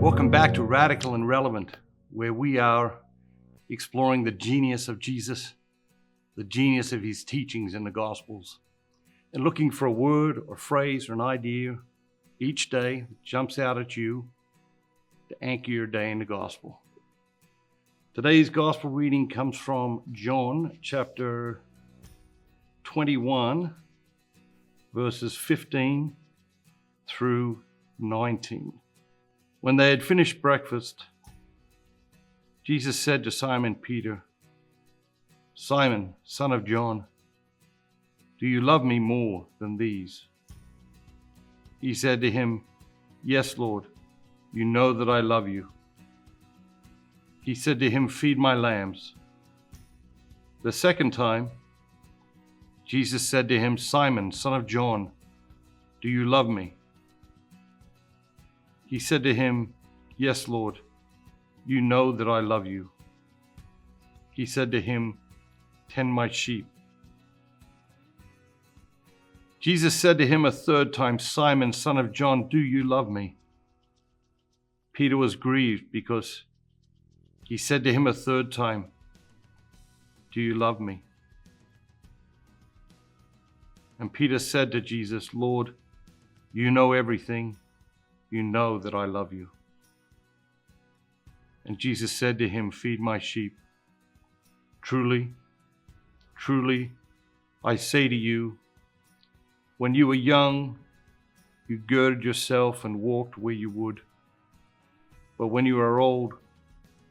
Welcome back to Radical and Relevant, where we are exploring the genius of Jesus, the genius of his teachings in the Gospels, and looking for a word or phrase or an idea each day that jumps out at you to anchor your day in the Gospel. Today's Gospel reading comes from John chapter 21, verses 15 through 19. When they had finished breakfast, Jesus said to Simon Peter, "Simon, son of John, do you love me more than these?" He said to him, "Yes, Lord, you know that I love you." He said to him, "Feed my lambs." The second time, Jesus said to him, "Simon, son of John, do you love me?" He said to him, "Yes, Lord, you know that I love you." He said to him, "Tend my sheep." Jesus said to him a third time, "Simon, son of John, do you love me?" Peter was grieved because he said to him a third time, "Do you love me?" And Peter said to Jesus, "Lord, you know everything. You know that I love you." And Jesus said to him, "Feed my sheep. Truly, truly, I say to you, when you were young, you girded yourself and walked where you would. But when you are old,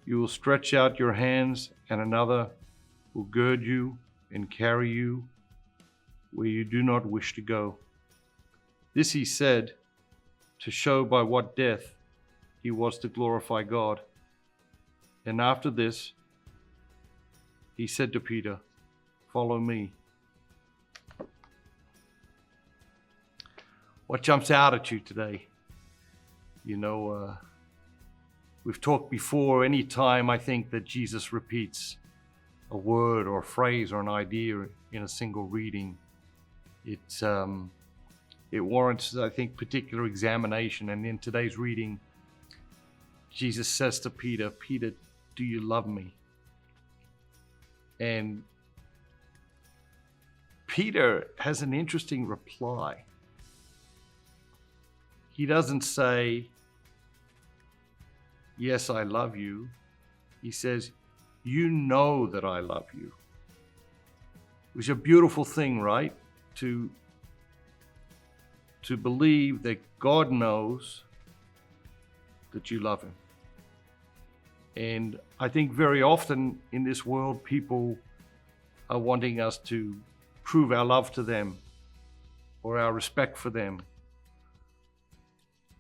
you will stretch out your hands, and another will gird you and carry you where you do not wish to go." This he said to show by what death he was to glorify God. And after this, he said to Peter, "Follow me." What jumps out at you today? We've talked before, any time I think that Jesus repeats a word or a phrase or an idea in a single reading, it warrants, I think, particular examination. And in today's reading, Jesus says to Peter, "Peter, do you love me?" And Peter has an interesting reply. He doesn't say, "Yes, I love you." He says, "You know that I love you." Which is a beautiful thing, right? To believe that God knows that you love him. And I think very often in this world, people are wanting us to prove our love to them or our respect for them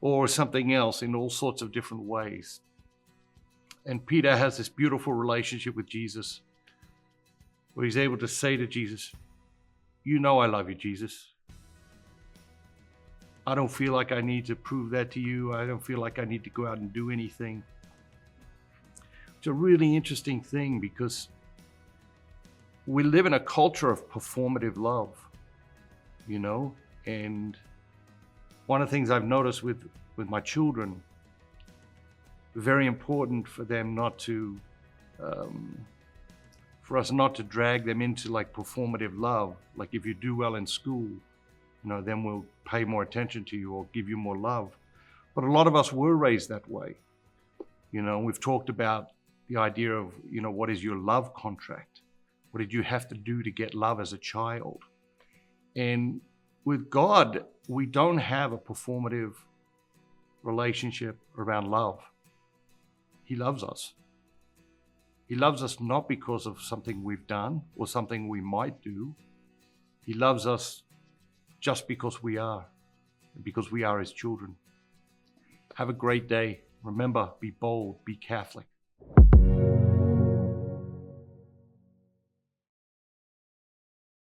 or something else in all sorts of different ways. And Peter has this beautiful relationship with Jesus where he's able to say to Jesus, "You know I love you, Jesus. I don't feel like I need to prove that to you. I don't feel like I need to go out and do anything." It's a really interesting thing because we live in a culture of performative love, and one of the things I've noticed with my children, very important for them for us not to drag them into like performative love. Like if you do well in school, then we'll pay more attention to you or give you more love. But a lot of us were raised that way. We've talked about the idea of, what is your love contract? What did you have to do to get love as a child? And with God, we don't have a performative relationship around love. He loves us. He loves us not because of something we've done or something we might do. He loves us just because we are his children. Have a great day. Remember, be bold, be Catholic.